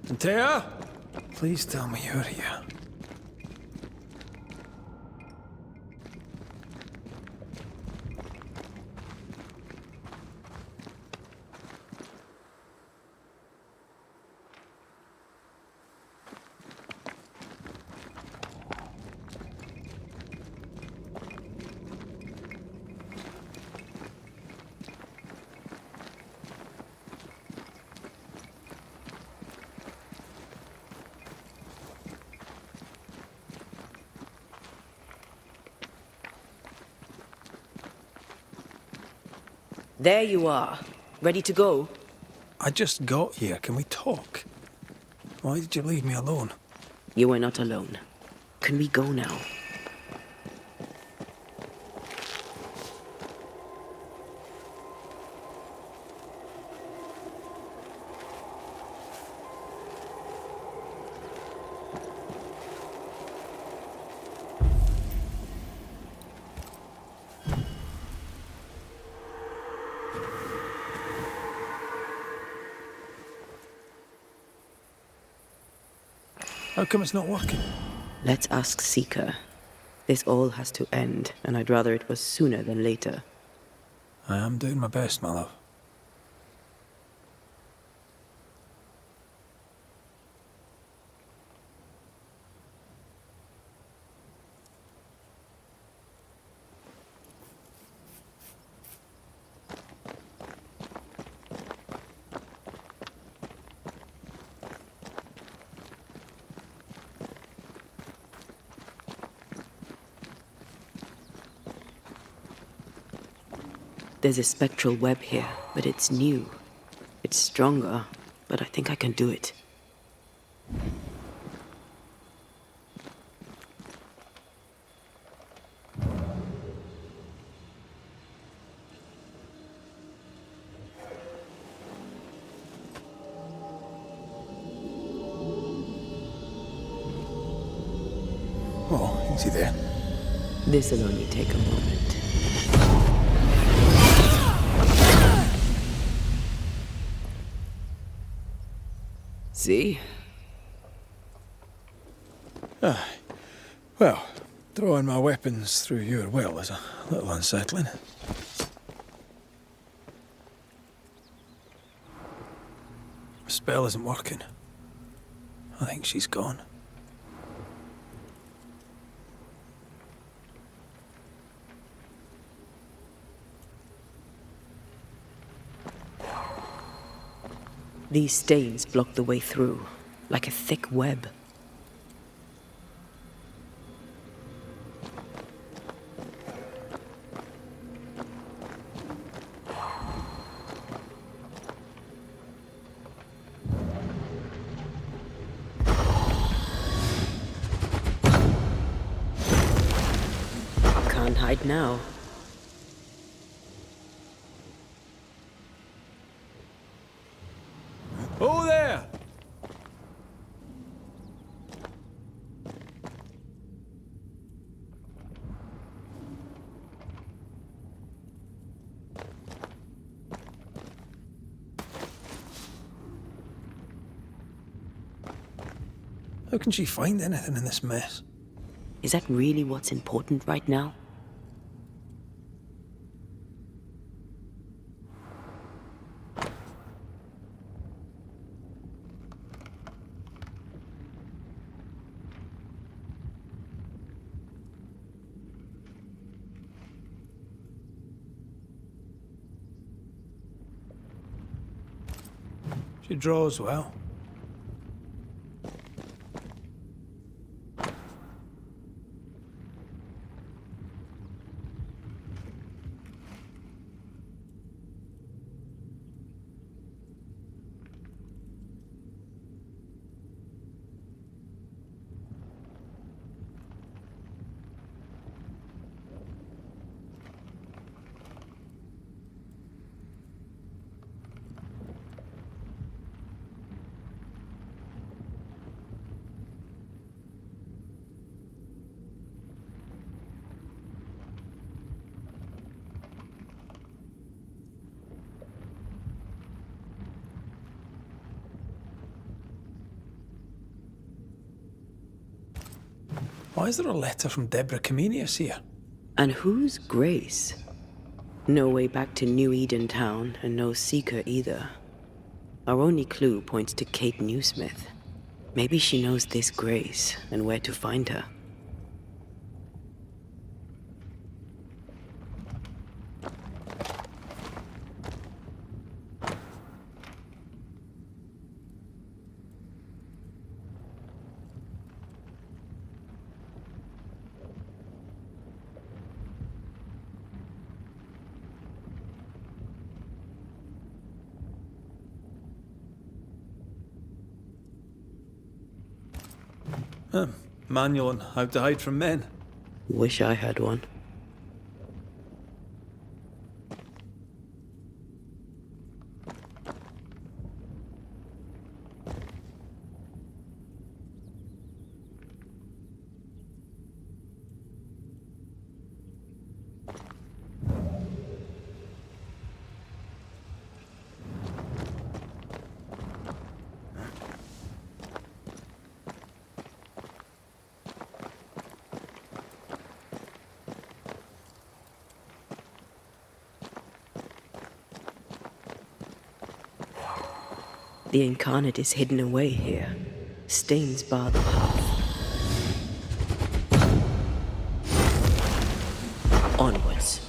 Antea? Please tell me you're here. There you are. Ready to go? I just got here. Can we talk? Why did you leave me alone? You are not alone. Can we go now? How come it's not working? Let's ask Seeker. This all has to end, and I'd rather it was sooner than later. I am doing my best, my love. There's a spectral web here, but it's new. It's stronger, but I think I can do it. Oh, easy there. This'll only take a moment. See? Well, throwing my weapons through your will is a little unsettling. The spell isn't working. I think she's gone. These stains block the way through, like a thick web. Can't hide now. Oh, there! How can she find anything in this mess? Is that really what's important right now? She draws well. Why is there a letter from Deborah Comenius here? And who's Grace? No way back to New-Eden town, and no seeker either. Our only clue points to Kate Newsmith. Maybe she knows this Grace, and where to find her. Manual on how to hide from men. Wish I had one. The incarnate is hidden away here. Stains bar the path. Onwards.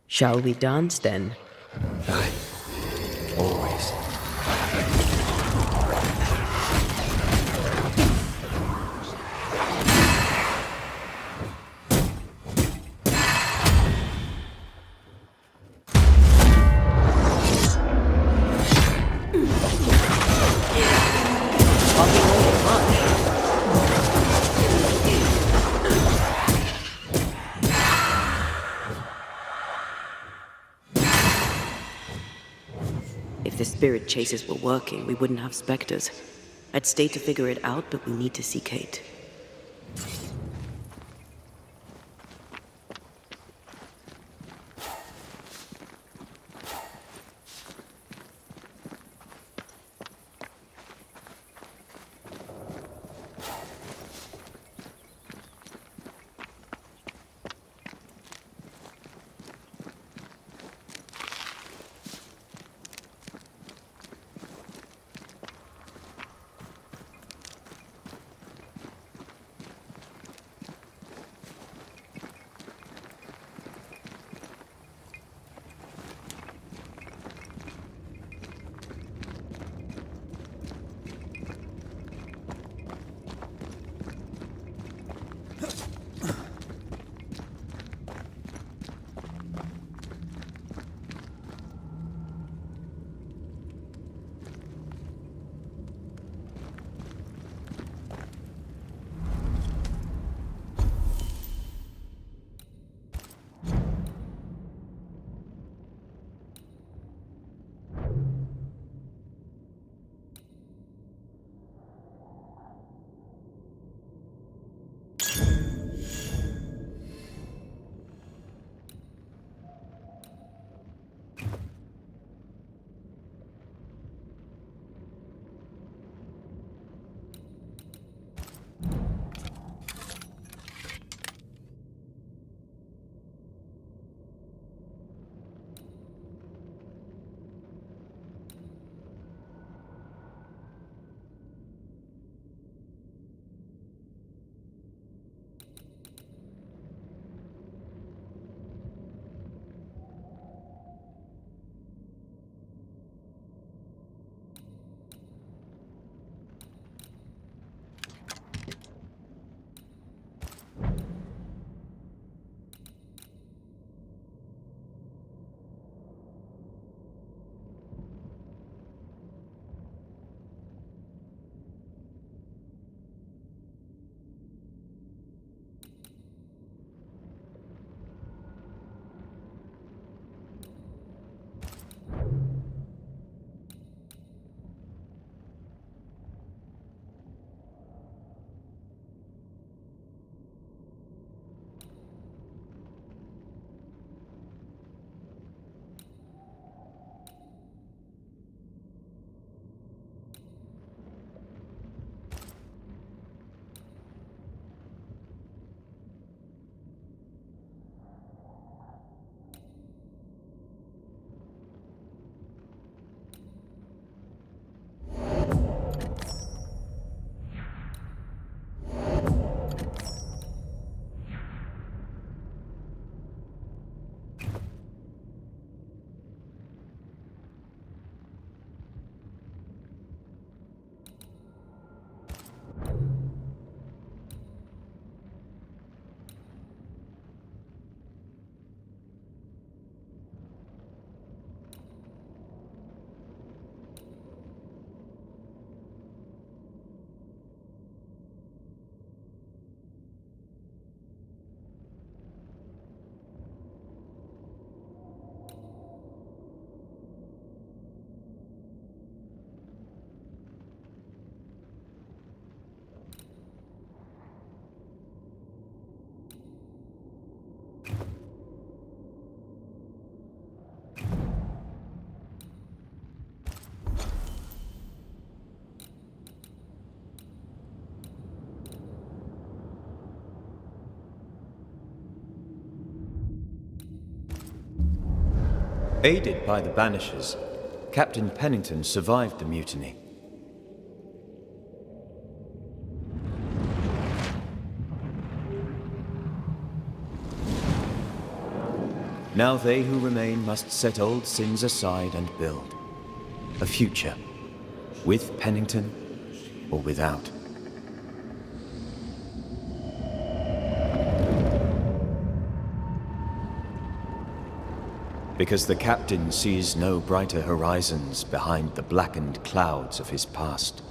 Shall we dance then? Aye. Always. If the spirit chases were working, we wouldn't have specters. I'd stay to figure it out, but we need to see Kate. Aided by the Banishers, Captain Pennington survived the mutiny. Now they who remain must set old sins aside and build a future, with Pennington or without. Because the captain sees no brighter horizons behind the blackened clouds of his past.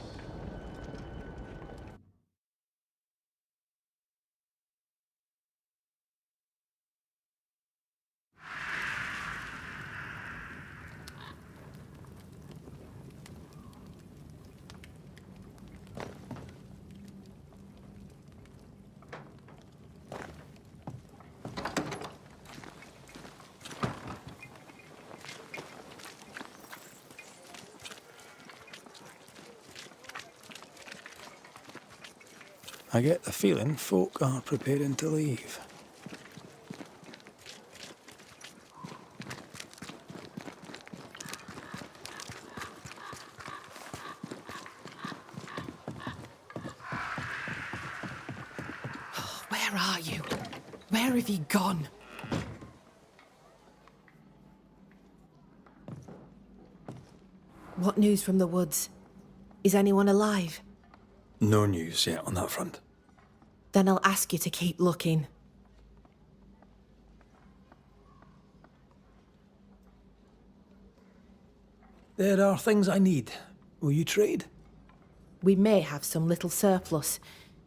I get the feeling folk are preparing to leave. Where are you? Where have you gone? What news from the woods? Is anyone alive? No news yet on that front. Then I'll ask you to keep looking. There are things I need. Will you trade? We may have some little surplus,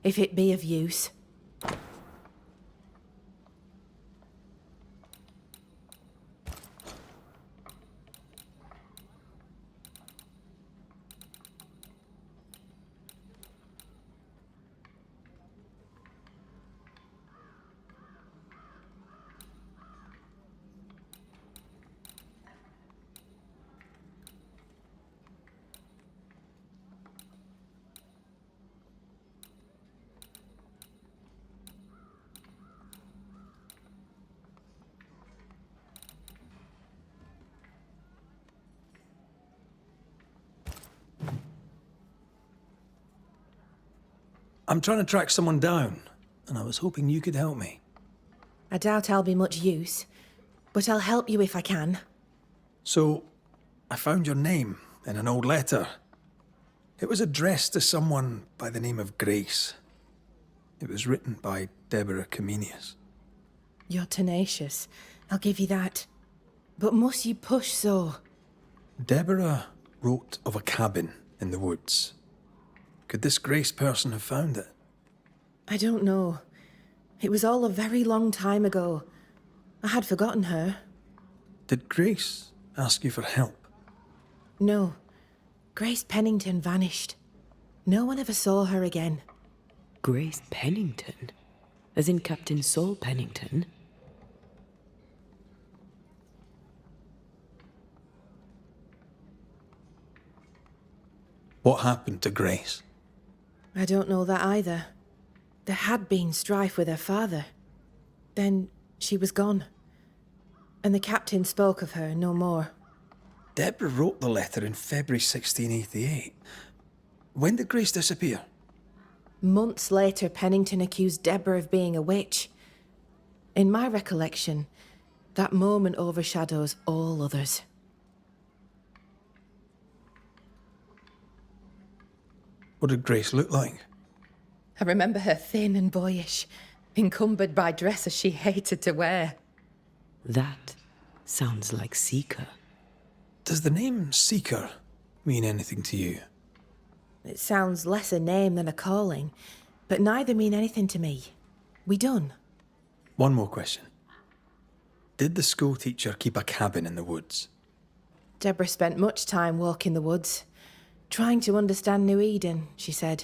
if it be of use. I'm trying to track someone down, and I was hoping you could help me. I doubt I'll be much use, but I'll help you if I can. So, I found your name in an old letter. It was addressed to someone by the name of Grace. It was written by Deborah Comenius. You're tenacious, I'll give you that. But must you push so? Deborah wrote of a cabin in the woods. Could this Grace person have found it? I don't know. It was all a very long time ago. I had forgotten her. Did Grace ask you for help? No. Grace Pennington vanished. No one ever saw her again. Grace Pennington? As in Captain Saul Pennington? What happened to Grace? I don't know that either. There had been strife with her father. Then she was gone. And the captain spoke of her no more. Deborah wrote the letter in February 1688. When did Grace disappear? Months later, Pennington accused Deborah of being a witch. In my recollection, that moment overshadows all others. What did Grace look like? I remember her thin and boyish, encumbered by dresses she hated to wear. That sounds like Seeker. Does the name Seeker mean anything to you? It sounds less a name than a calling, but neither mean anything to me. We done? One more question. Did the school teacher keep a cabin in the woods? Deborah spent much time walking the woods, trying to understand New-Eden, she said.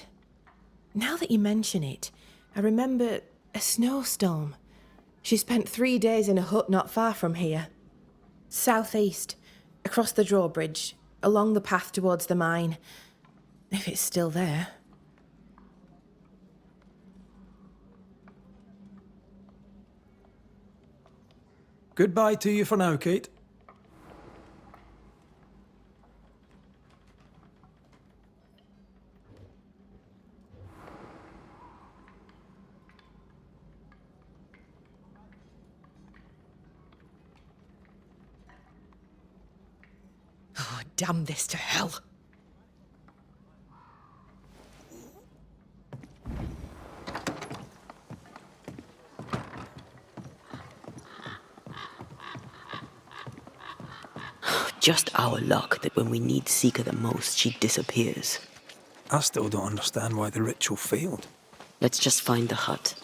Now that you mention it, I remember a snowstorm. She spent 3 days in a hut not far from here. Southeast, across the drawbridge, along the path towards the mine. If it's still there. Goodbye to you for now, Kate. damn this to hell. Just our luck that when we need Seeker the most, she disappears. I still don't understand why the ritual failed. Let's just find the hut.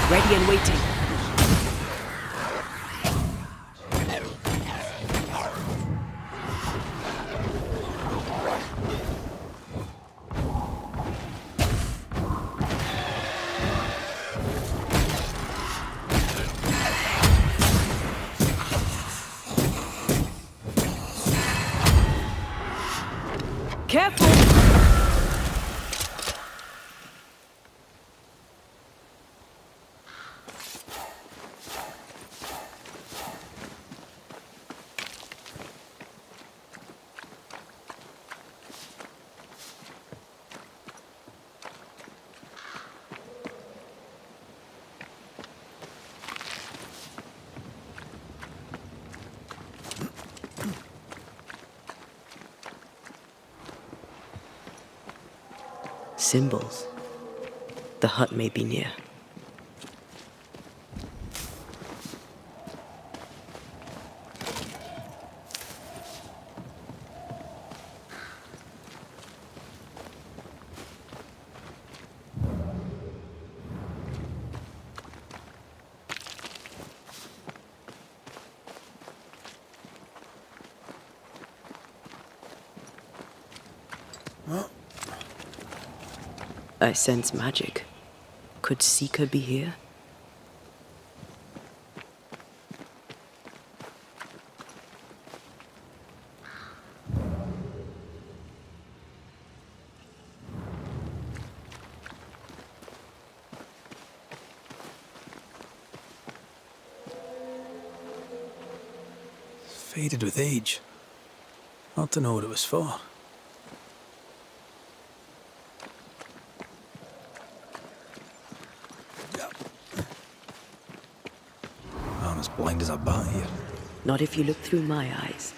Ready and waiting. Careful! Symbols. The hut may be near. I sense magic. Could Seeker be here? Faded with age. Not to know what it was for. I'm as blind as a bat here. Not if you look through my eyes.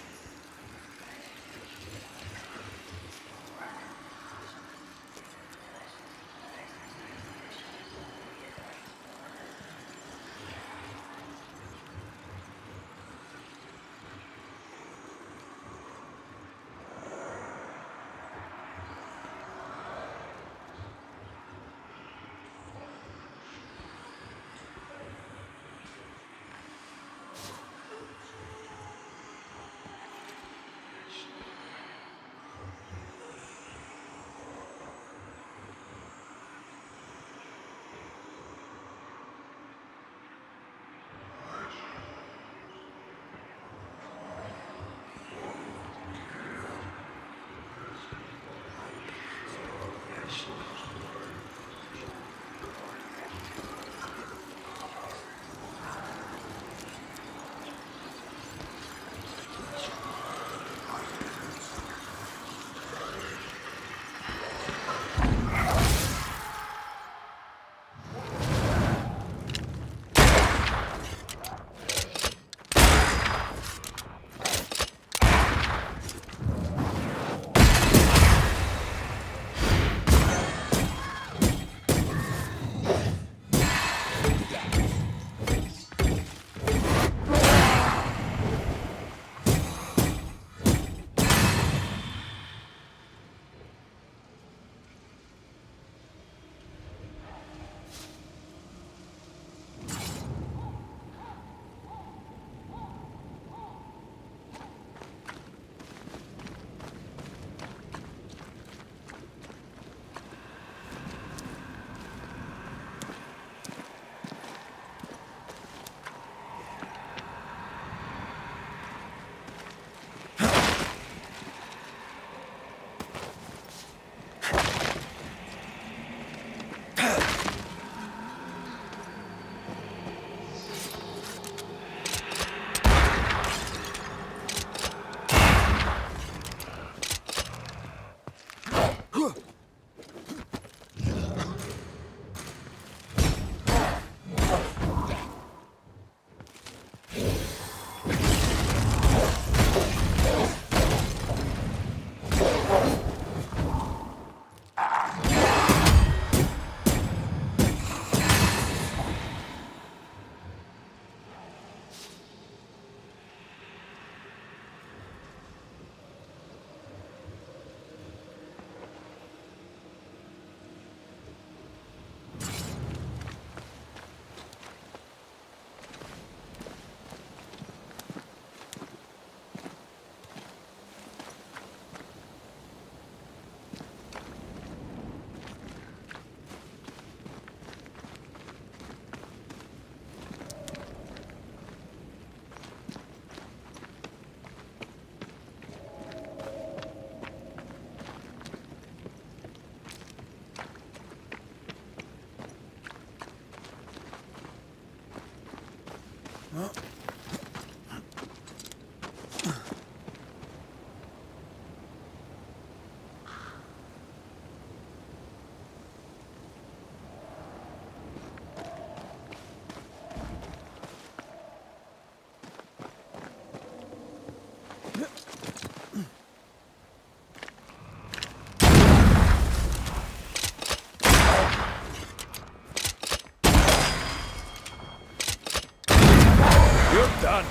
You're done.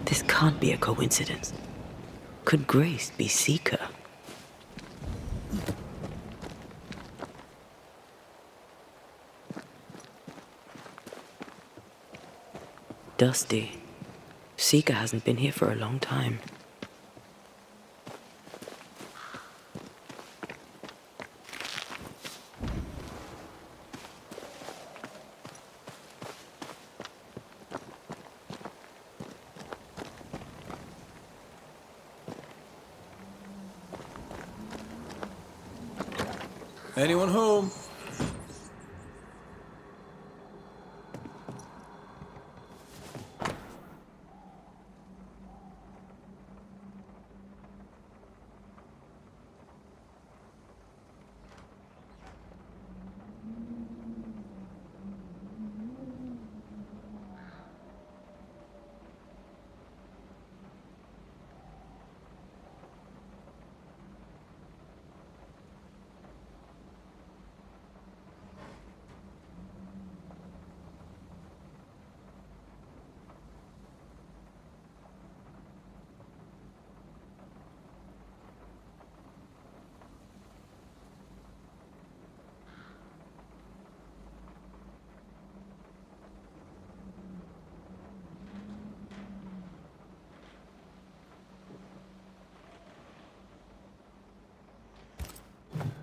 This can't be a coincidence. Could Grace be Seeker? Dusty. Seeker hasn't been here for a long time. Anyone home?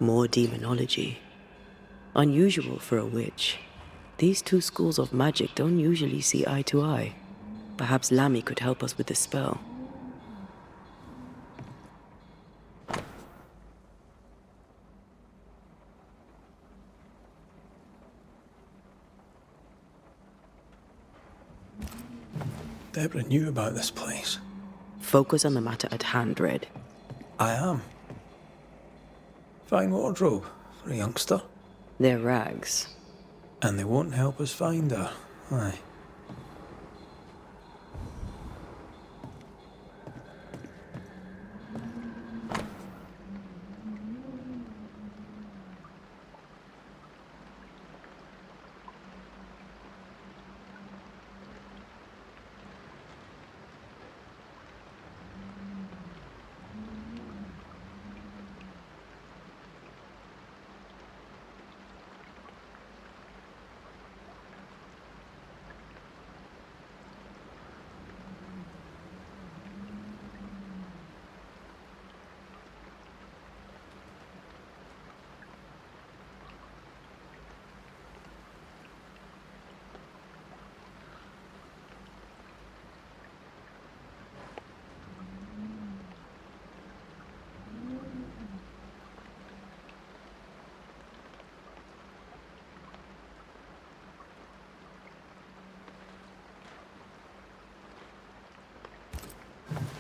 More demonology. Unusual for a witch. These two schools of magic don't usually see eye to eye. Perhaps Lammy could help us with the spell. Deborah knew about this place. Focus on the matter at hand, Red. I am. Fine wardrobe for a youngster. They're rags. And they won't help us find her. Aye.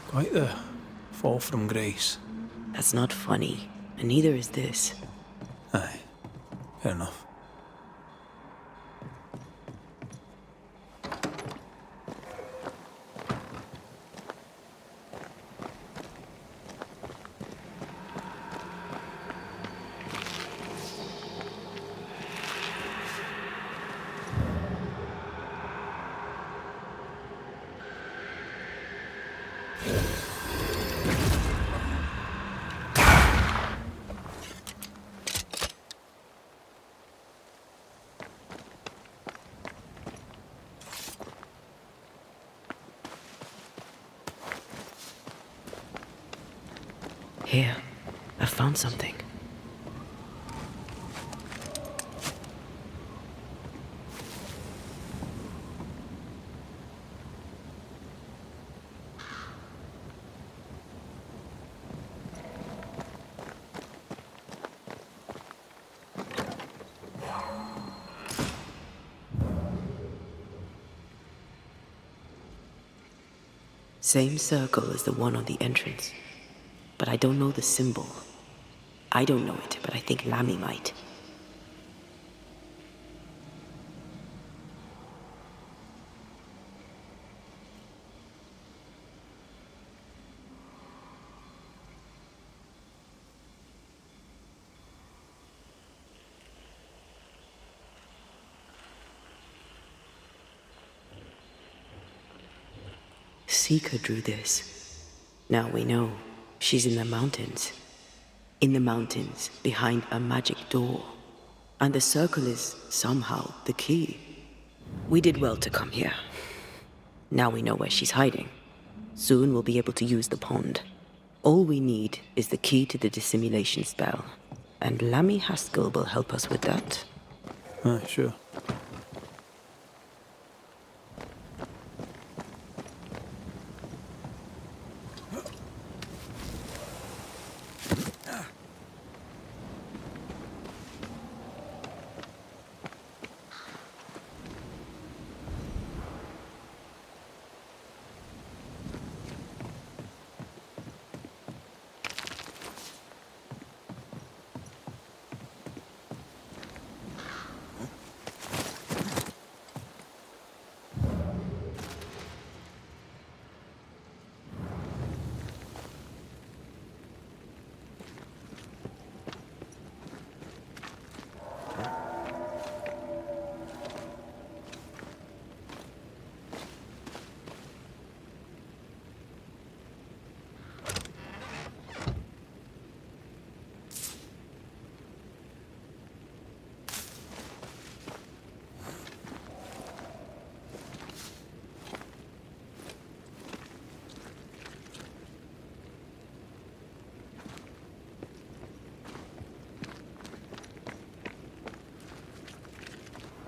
Quite the fall from grace. That's not funny, and neither is this. Aye, fair enough. Here, I found something. Same circle as the one on the entrance. But I don't know the symbol. I don't know it, but I think Lammy might. Seeker drew this. Now we know she's in the mountains. In the mountains, behind a magic door. And the circle is, somehow, the key. We did well to come here. Now we know where she's hiding. Soon we'll be able to use the pond. All we need is the key to the dissimulation spell. And Lammy Haskell will help us with that. Sure.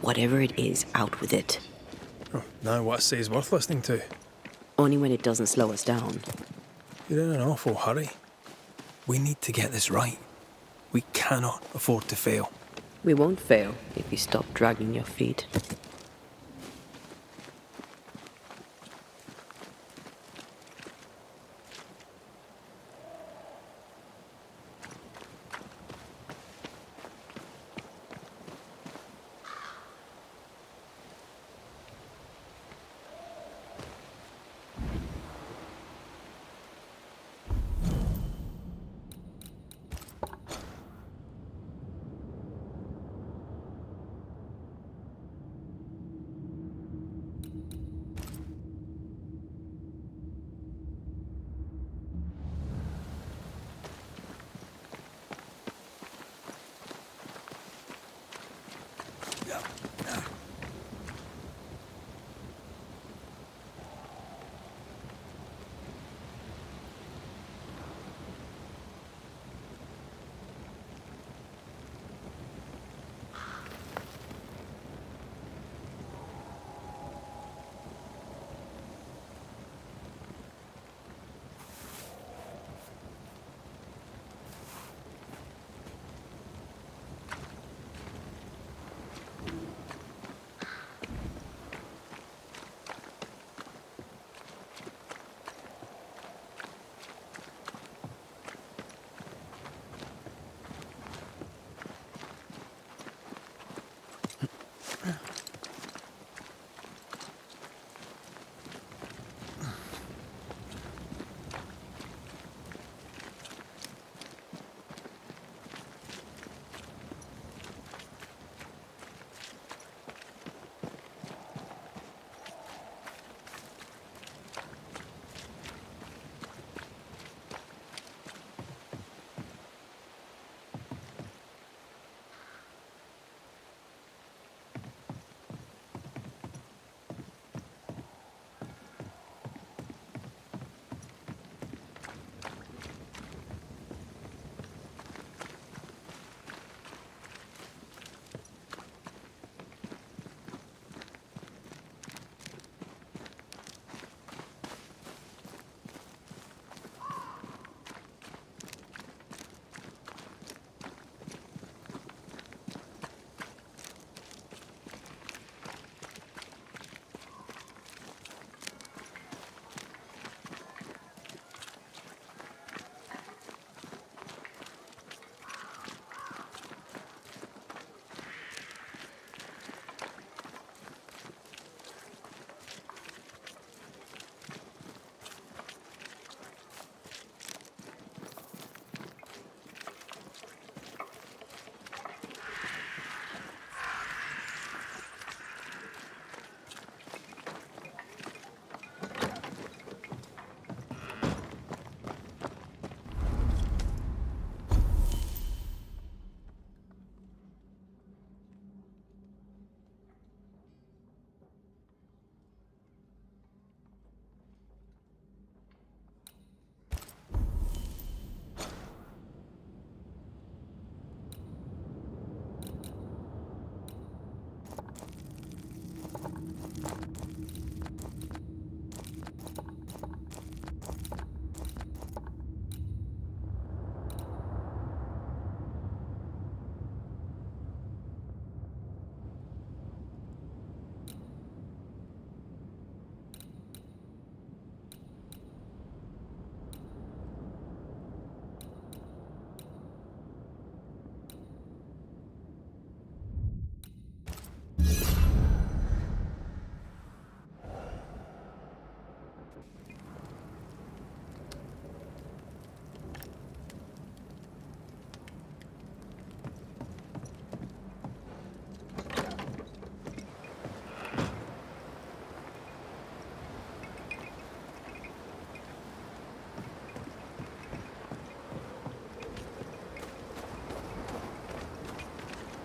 Whatever it is, out with it. Oh, now what I say is worth listening to. Only when it doesn't slow us down. You're in an awful hurry. We need to get this right. We cannot afford to fail. We won't fail if you stop dragging your feet.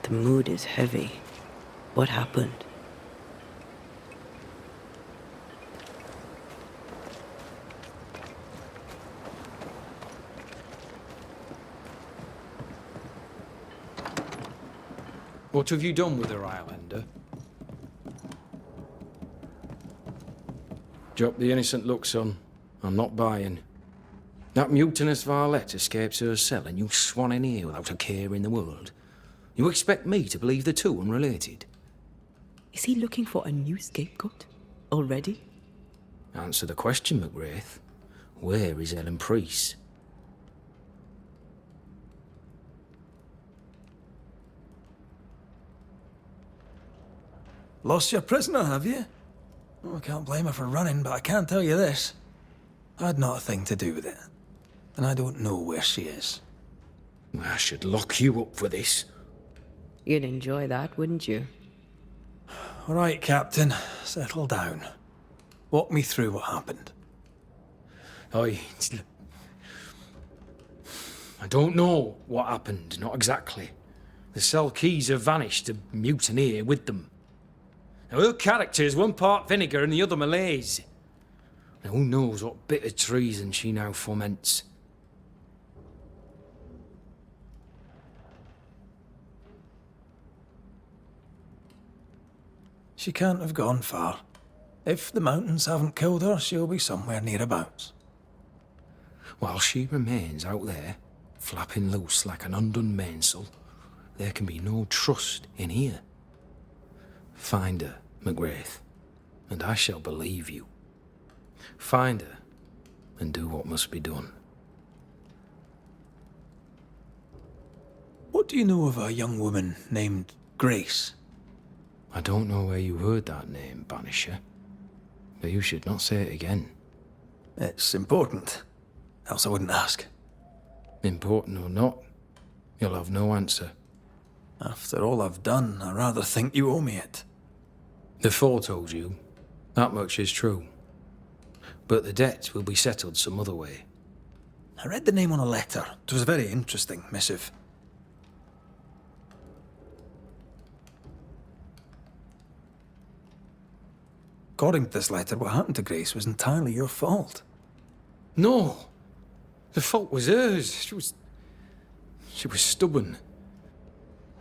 The mood is heavy. What happened? What have you done with her, Highlander? Drop the innocent look, son. I'm not buying. That mutinous varlet escapes her cell and you swan in here without a care in the world. You expect me to believe the two unrelated? Is he looking for a new scapegoat? Already? Answer the question, McGrath. Where is Ellen Priest? Lost your prisoner, have you? Oh, I can't blame her for running, but I can't tell you this. I had not a thing to do with it. And I don't know where she is. I should lock you up for this. You'd enjoy that, wouldn't you? All right, Captain. Settle down. Walk me through what happened. I don't know what happened, not exactly. The cell keys have vanished, a mutineer with them. Now, her character is one part vinegar and the other malaise. Now, who knows what bitter treason she now foments. She can't have gone far. If the mountains haven't killed her, she'll be somewhere nearabouts. While she remains out there, flapping loose like an undone mainsail, there can be no trust in here. Find her, McGrath, and I shall believe you. Find her, and do what must be done. What do you know of a young woman named Grace? I don't know where you heard that name, Banisher, but you should not say it again. It's important, else I wouldn't ask. Important or not, you'll have no answer. After all I've done, I rather think you owe me it. The four told you. That much is true. But the debt will be settled some other way. I read the name on a letter. It was a very interesting missive. According to this letter, what happened to Grace was entirely your fault. No! The fault was hers. She was stubborn.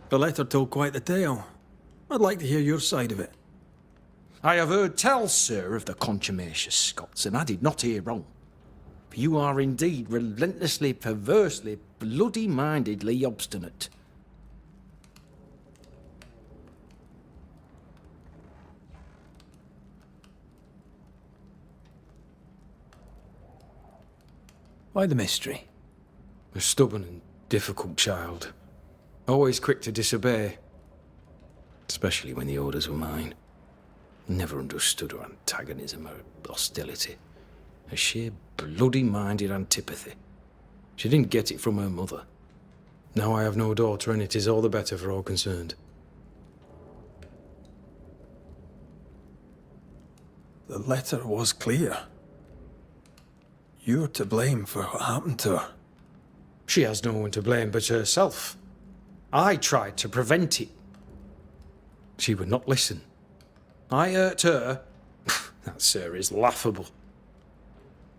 The letter told quite the tale. I'd like to hear your side of it. I have heard tell, sir, of the contumacious Scots, and I did not hear wrong. For you are indeed relentlessly, perversely, bloody-mindedly obstinate. Why the mystery? A stubborn and difficult child. Always quick to disobey. Especially when the orders were mine. Never understood her antagonism or hostility. A sheer bloody-minded antipathy. She didn't get it from her mother. Now I have no daughter, and it is all the better for all concerned. The letter was clear. You're to blame for what happened to her. She has no one to blame but herself. I tried to prevent it. She would not listen. I hurt her. That, sir, is laughable.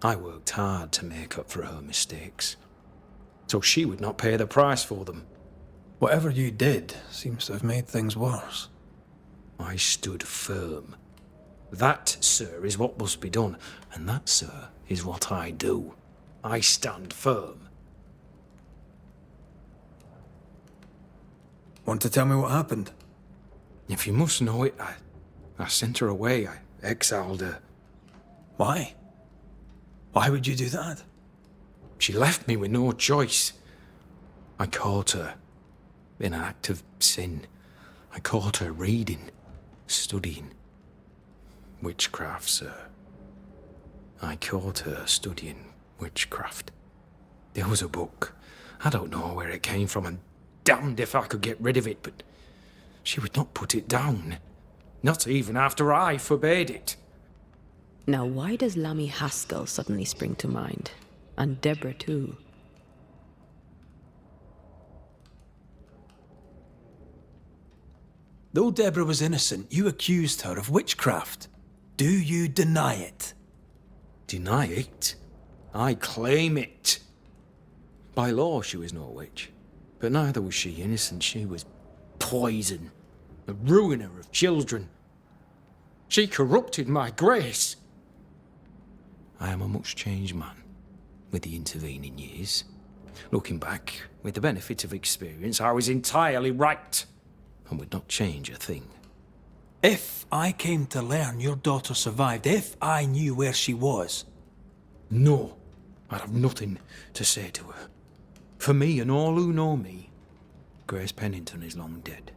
I worked hard to make up for her mistakes, so she would not pay the price for them. Whatever you did seems to have made things worse. I stood firm. That, sir, is what must be done, and that, sir, is what I do. I stand firm. Want to tell me what happened? If you must know it, I sent her away. I exiled her. Why? Why would you do that? She left me with no choice. I caught her in an act of sin. I caught her reading, studying. Witchcraft, sir. I caught her studying witchcraft. There was a book. I don't know where it came from, and damned if I could get rid of it, but she would not put it down. Not even after I forbade it. Now, why does Lammy Haskell suddenly spring to mind? And Deborah, too. Though Deborah was innocent, you accused her of witchcraft. Do you deny it? Deny it? I claim it. By law, she was no witch. But neither was she innocent. She was poison, a ruiner of children. She corrupted my grace. I am a much changed man with the intervening years. Looking back, with the benefit of experience, I was entirely right and would not change a thing. If I came to learn your daughter survived, if I knew where she was... No, I'd have nothing to say to her. For me and all who know me, Grace Pennington is long dead.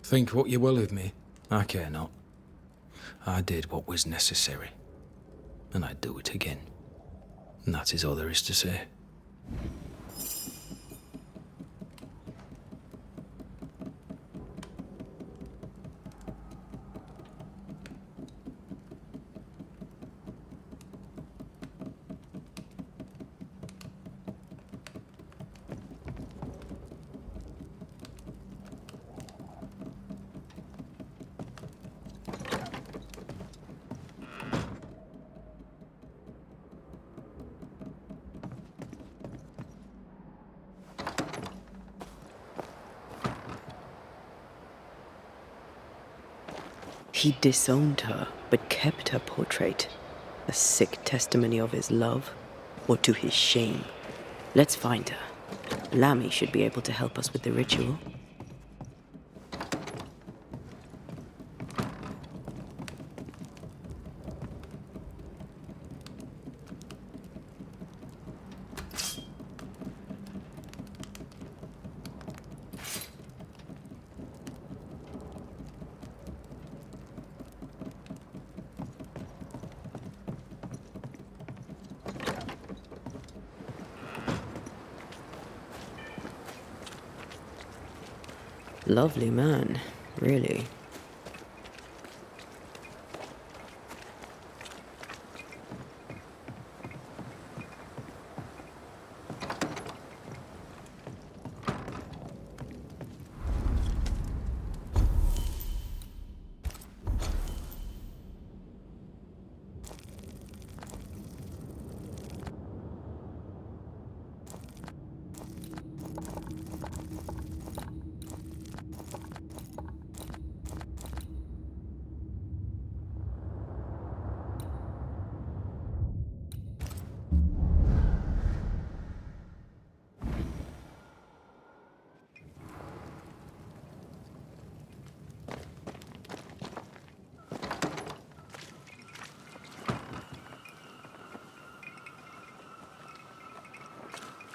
Think what you will of me, I care not. I did what was necessary, and I'd do it again. And that is all there is to say. He disowned her, but kept her portrait. A sick testimony of his love, or to his shame. Let's find her. Lammy should be able to help us with the ritual. Lovely man, really.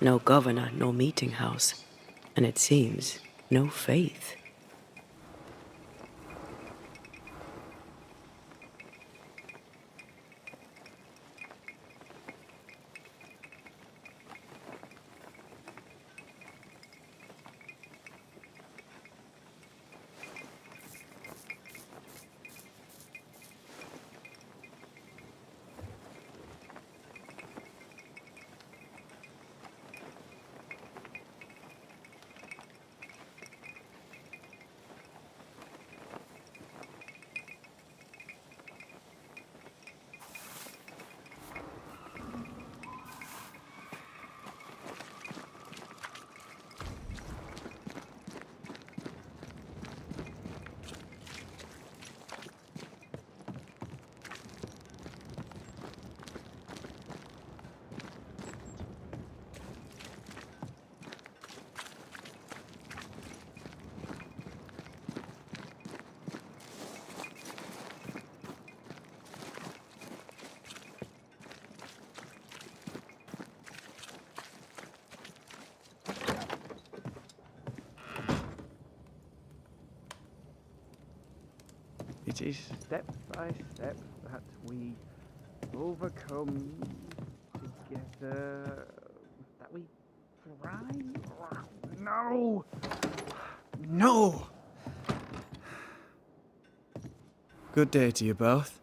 No governor, no meeting house, and it seems no faith. It is step by step that we overcome together, that we thrive. No! No! Good day to you both.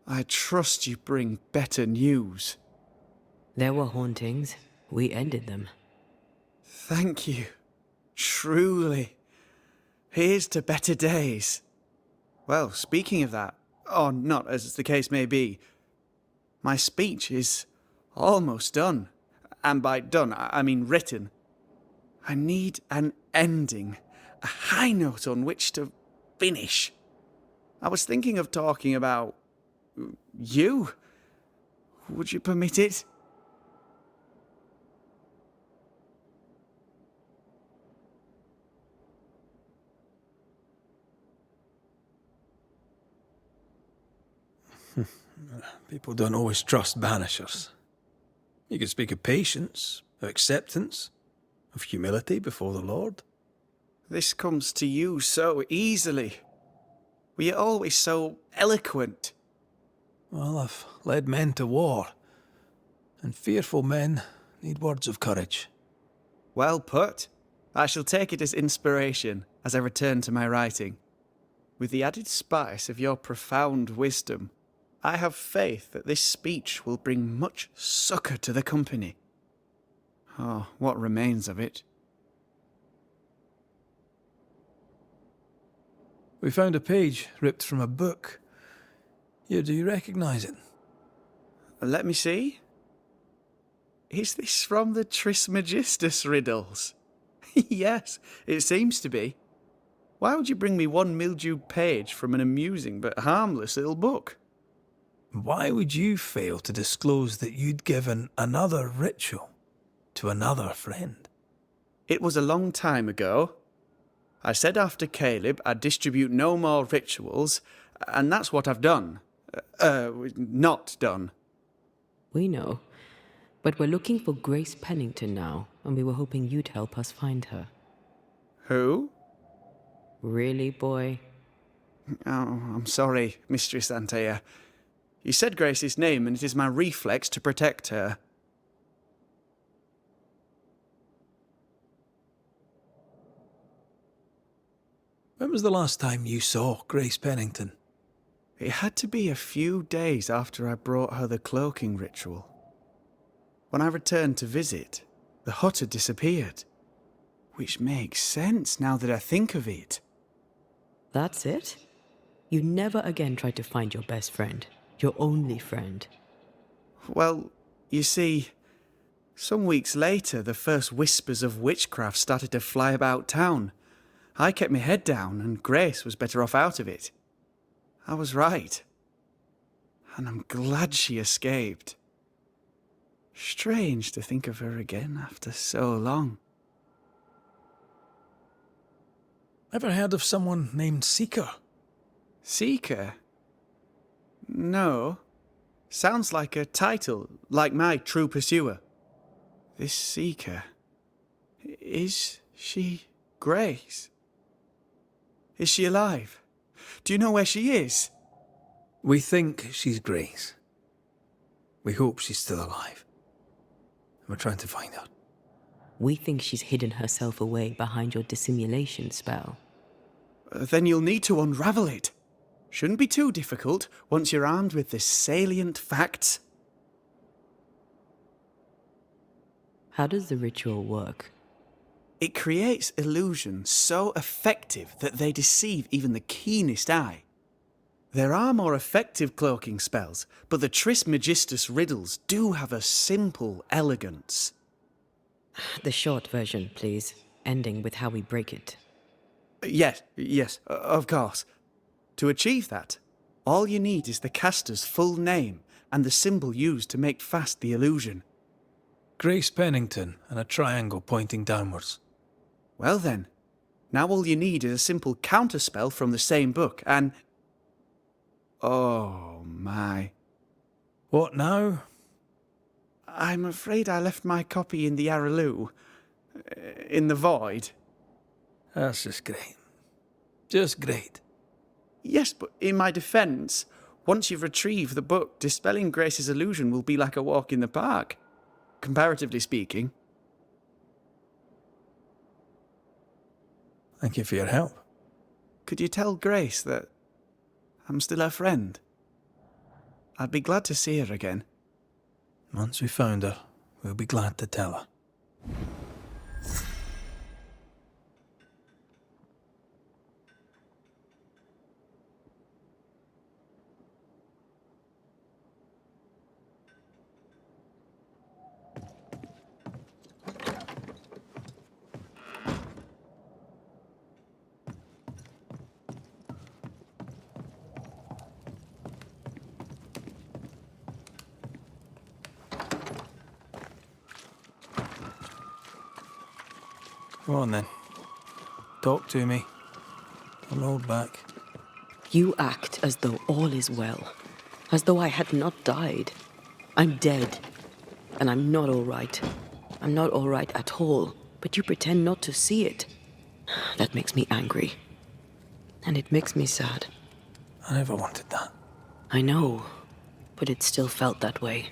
I trust you bring better news. There were hauntings. We ended them. Thank you. Truly. Here's to better days. Well, speaking of that, or not, as the case may be, my speech is almost done. And by done, I mean written. I need an ending, a high note on which to finish. I was thinking of talking about you. Would you permit it? People don't always trust Banishers. You could speak of patience, of acceptance, of humility before the Lord. This comes to you so easily. Were you always so eloquent? Well, I've led men to war, and fearful men need words of courage. Well put. I shall take it as inspiration as I return to my writing. With the added spice of your profound wisdom, I have faith that this speech will bring much succour to the company. Oh, what remains of it? We found a page ripped from a book. Here, do you recognise it? Let me see. Is this from the Trismegistus riddles? Yes, it seems to be. Why would you bring me one mildewed page from an amusing but harmless little book? Why would you fail to disclose that you'd given another ritual to another friend? It was a long time ago. I said after Caleb I'd distribute no more rituals, and that's what I've done. Not done. We know. But we're looking for Grace Pennington now, and we were hoping you'd help us find her. Who? Really, boy? Oh, I'm sorry, Mistress Antea. You said Grace's name, and it is my reflex to protect her. When was the last time you saw Grace Pennington? It had to be a few days after I brought her the cloaking ritual. When I returned to visit, the hut had disappeared. Which makes sense now that I think of it. That's it? You never again tried to find your best friend, your only friend. Well, you see, some weeks later the first whispers of witchcraft started to fly about town. I kept my head down and Grace was better off out of it. I was right. And I'm glad she escaped. Strange to think of her again after so long. Ever heard of someone named Seeker? Seeker? No. Sounds like a title, like my true pursuer. This Seeker. Is she Grace? Is she alive? Do you know where she is? We think she's Grace. We hope she's still alive. We're trying to find her. We think she's hidden herself away behind your dissimulation spell. Then you'll need to unravel it. Shouldn't be too difficult once you're armed with the salient facts. How does the ritual work? It creates illusions so effective that they deceive even the keenest eye. There are more effective cloaking spells, but the Trismegistus riddles do have a simple elegance. The short version, please, ending with how we break it. Yes, of course. To achieve that, all you need is the caster's full name and the symbol used to make fast the illusion. Grace Pennington and a triangle pointing downwards. Well then, now all you need is a simple counterspell from the same book and... Oh my. What now? I'm afraid I left my copy in the Araloo. In the void. That's just great. Just great. Yes, but in my defence, once you've retrieved the book, dispelling Grace's illusion will be like a walk in the park. Comparatively speaking. Thank you for your help. Could you tell Grace that I'm still her friend? I'd be glad to see her again. Once we found her, we'll be glad to tell her. Come on then. Talk to me. Don't hold back. You act as though all is well, as though I had not died. I'm dead, and I'm not all right. I'm not all right at all, but you pretend not to see it. That makes me angry. And it makes me sad. I never wanted that. I know, but it still felt that way.